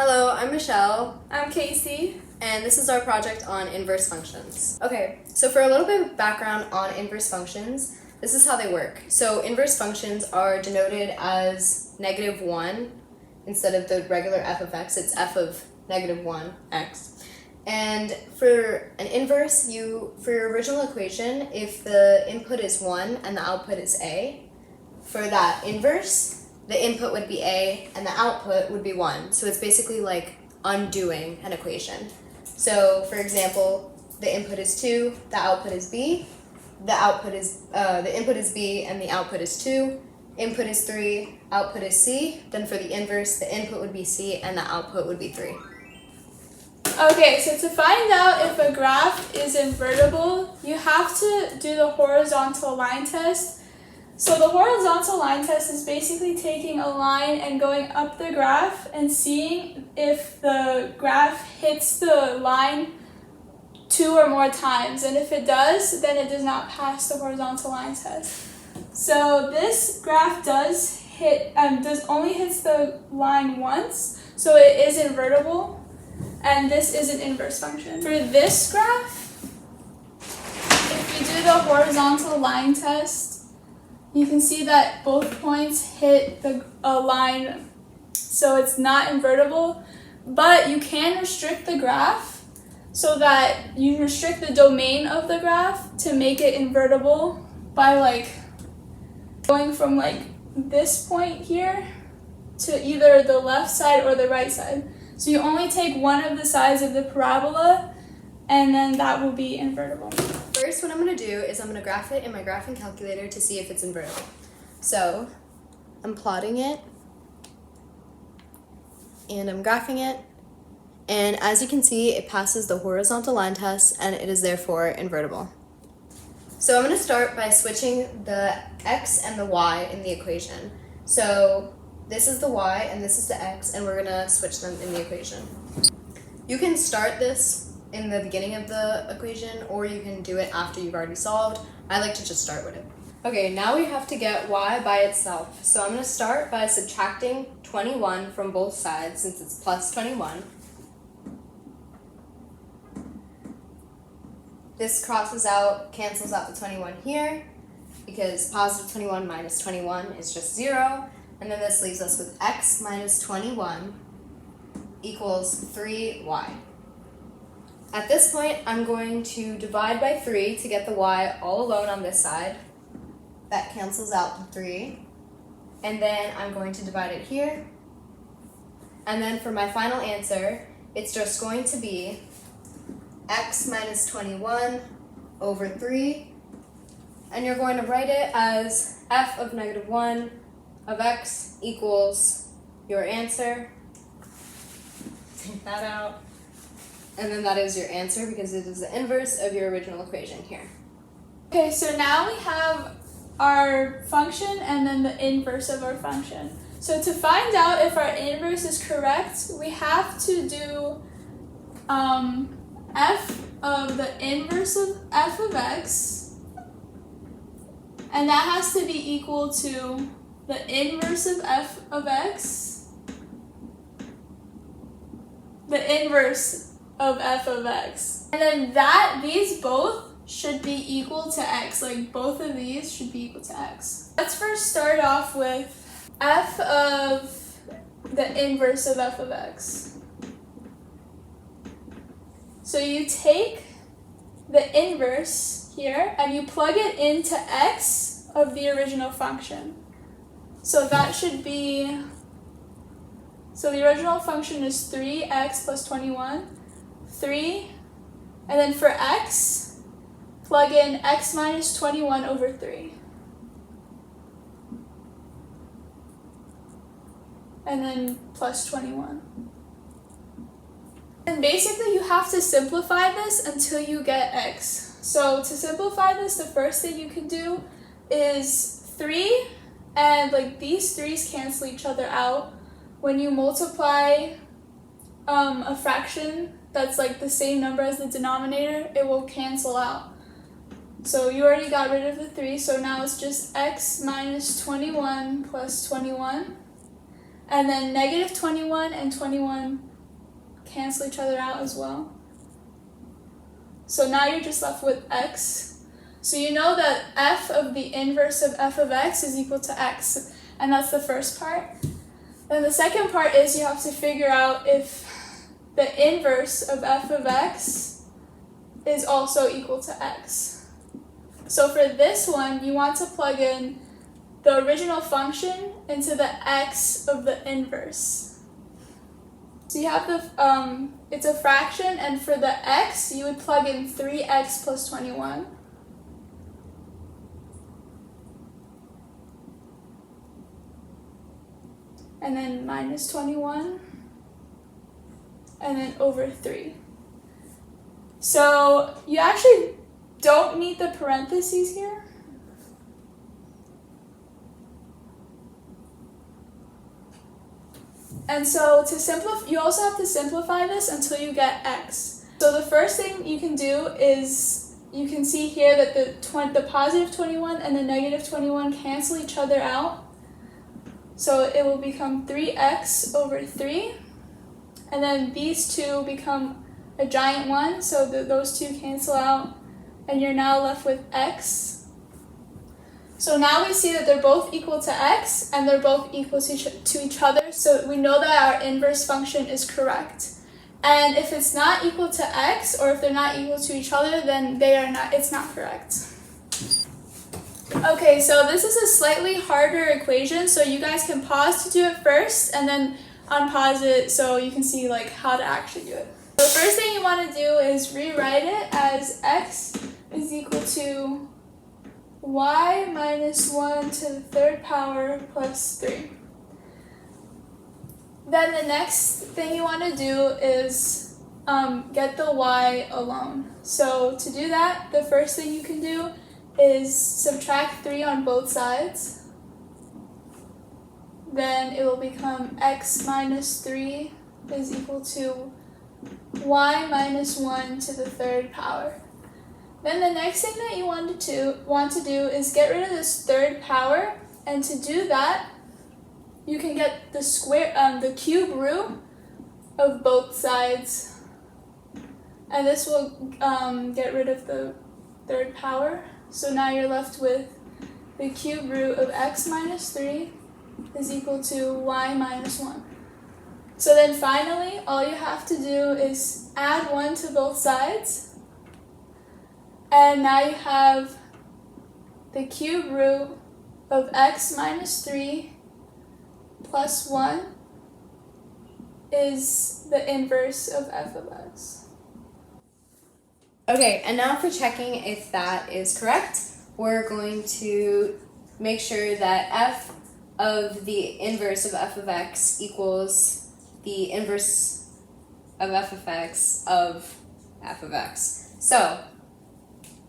Hello, I'm Michelle, I'm Casey. and this is our project on inverse functions. Okay, so for a little bit of background on inverse functions, this is how they work. So inverse functions are denoted as -1 instead of the regular f of x, it's f of -1x. And for an inverse, for your original equation, if the input is 1 and the output is a, for that inverse, the input would be a and the output would be 1. So it's basically like undoing an equation. So for example, the input is 2, the output is b, the input is b and the output is 2, input is 3, output is c. Then for the inverse, the input would be c and the output would be 3. Okay, so to find out if a graph is invertible, you have to do the horizontal line test. So the horizontal line test is basically taking a line and going up the graph and seeing if the graph hits the line 2 or more times. And if it does, then it does not pass the horizontal line test. So this graph only hits the line once, so it is invertible. And this is an inverse function. For this graph, if you do the horizontal line test, you can see that both points hit a line, so it's not invertible. But you can restrict the graph so that you restrict the domain of the graph to make it invertible by going from this point here to either the left side or the right side. So you only take one of the sides of the parabola, and then that will be invertible. First, what I'm going to do is I'm going to graph it in my graphing calculator to see if it's invertible. So I'm plotting it, and I'm graphing it, and as you can see, it passes the horizontal line test, and it is therefore invertible. So I'm going to start by switching the x and the y in the equation. So this is the y and this is the x, and we're going to switch them in the equation. You can start this in the beginning of the equation, or you can do it after you've already solved. I like to just start with it. Okay, now we have to get y by itself. So I'm going to start by subtracting 21 from both sides, since it's plus 21. This crosses out, cancels out the 21 here, because positive 21 minus 21 is just 0. And then this leaves us with x minus 21 equals 3y. At this point, I'm going to divide by 3 to get the y all alone on this side. That cancels out the 3. And then I'm going to divide it here. And then for my final answer, it's just going to be x minus 21 over 3. And you're going to write it as f of -1 of x equals your answer. Take that out. And then that is your answer because it is the inverse of your original equation here. Okay, so now we have our function and then the inverse of our function. So to find out if our inverse is correct, we have to do f of the inverse of f of x, and that has to be equal to the inverse of f of x, the inverse of f of x. And then these both should be equal to x. Both of these should be equal to x. Let's first start off with f of the inverse of f of x. So you take the inverse here and you plug it into x of the original function. So that should be, so the original function is 3x plus 21, 3, and then for x, plug in x minus 21 over 3. And then plus 21. And basically you have to simplify this until you get x. So to simplify this, the first thing you can do is 3, and these 3's cancel each other out. When you multiply a fraction that's the same number as the denominator, it will cancel out. So you already got rid of the 3, so now it's just x minus 21 plus 21. And then negative 21 and 21 cancel each other out as well. So now you're just left with x. So you know that f of the inverse of f of x is equal to x, and that's the first part. Then the second part is you have to figure out if the inverse of f of x is also equal to x. So for this one, you want to plug in the original function into the x of the inverse. So you have the, it's a fraction, and for the x, you would plug in 3x plus 21. And then minus 21. And then over 3. So you actually don't need the parentheses here. And so to simplify, you also have to simplify this until you get x. So the first thing you can do is, you can see here that the positive 21 and the negative 21 cancel each other out. So it will become 3x over 3. And then these two become a giant 1, so those two cancel out. And you're now left with x. So now we see that they're both equal to x, and they're both equal to each other. So we know that our inverse function is correct. And if it's not equal to x, or if they're not equal to each other, then it's not correct. Okay, so this is a slightly harder equation, so you guys can pause to do it first, and then unpause it so you can see like how to actually do it. So the first thing you want to do is rewrite it as x is equal to y minus 1 to the third power plus 3. Then the next thing you want to do is get the y alone. So to do that, the first thing you can do is subtract 3 on both sides. Then it will become x minus 3 is equal to y minus 1 to the third power. Then the next thing that you want to do is get rid of this third power, and to do that, you can get the cube root of both sides, and this will get rid of the third power. So now you're left with the cube root of x minus 3 is equal to y minus 1. So then finally, all you have to do is add 1 to both sides. And now you have the cube root of x minus 3 plus 1 is the inverse of f of x. Okay, and now for checking if that is correct, we're going to make sure that f of the inverse of f of x equals the inverse of f of x of f of x. So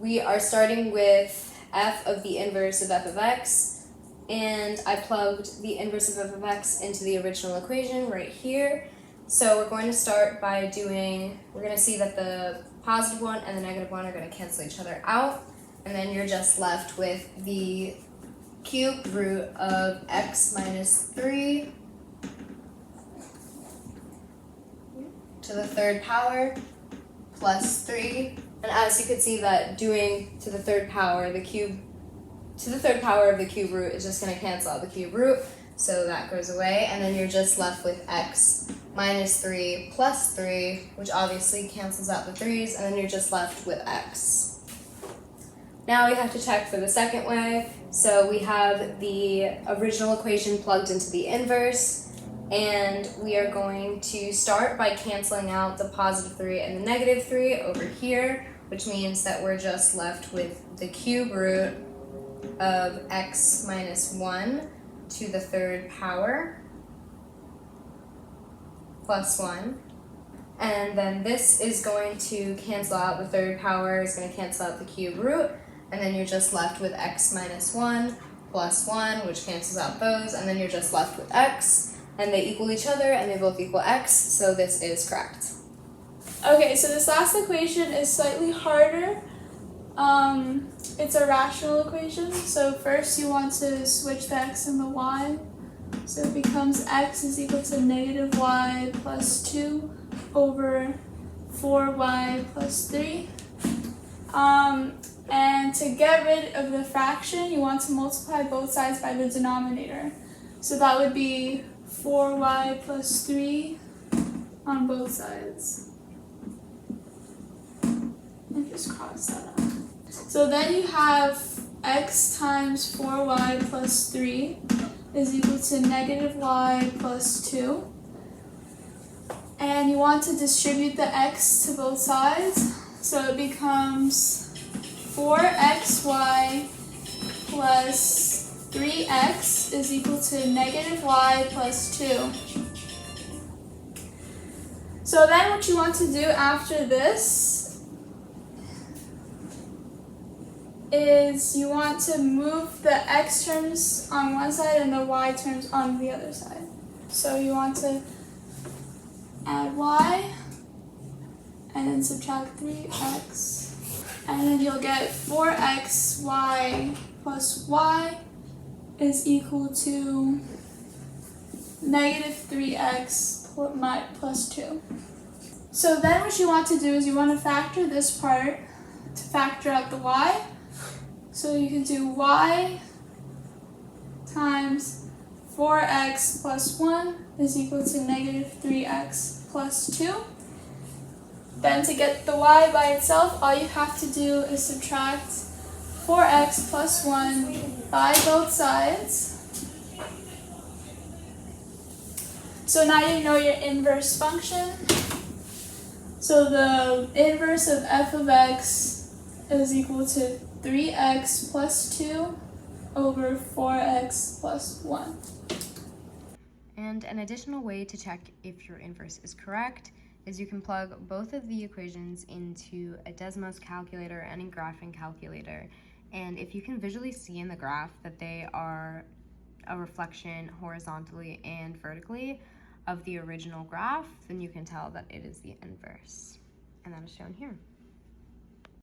we are starting with f of the inverse of f of x, and I plugged the inverse of f of x into the original equation right here. So we're going to start by we're going to see that the positive 1 and the negative 1 are going to cancel each other out, and then you're just left with the cube root of x minus 3 to the third power plus 3. And as you can see, that doing to the third power, the cube to the third power of the cube root is just going to cancel out the cube root, so that goes away, and then you're just left with x minus 3 plus 3, which obviously cancels out the 3's, and then you're just left with x. Now we have to check for the second way. So we have the original equation plugged into the inverse, and we are going to start by canceling out the positive 3 and the negative 3 over here, which means that we're just left with the cube root of x minus 1 to the third power plus 1. And then this is going to cancel out the third power, is going to cancel out the cube root, and then you're just left with x minus 1 plus 1, which cancels out those, and then you're just left with x, and they equal each other, and they both equal x, so this is correct. Okay, so this last equation is slightly harder. It's a rational equation, so first you want to switch the x and the y. So it becomes x is equal to negative y plus 2 over 4y plus 3. And to get rid of the fraction, you want to multiply both sides by the denominator. So that would be 4y plus 3 on both sides. And just cross that out. So then you have x times 4y plus 3 is equal to negative y plus 2. And you want to distribute the x to both sides. So it becomes 4xy plus 3x is equal to negative y plus 2. So then what you want to do after this is you want to move the x terms on one side and the y terms on the other side. So you want to add y and then subtract 3x. And then you'll get 4xy plus y is equal to negative 3x plus 2. So then what you want to do is you want to factor this part to factor out the y. So you can do y times 4x plus 1 is equal to negative 3x plus 2. Then to get the y by itself, all you have to do is subtract 4x plus 1 by both sides. So now you know your inverse function. So the inverse of f of x is equal to 3x plus 2 over 4x plus 1. And an additional way to check if your inverse is correct is you can plug both of the equations into a Desmos calculator and a graphing calculator. And if you can visually see in the graph that they are a reflection horizontally and vertically of the original graph, then you can tell that it is the inverse. And that is shown here.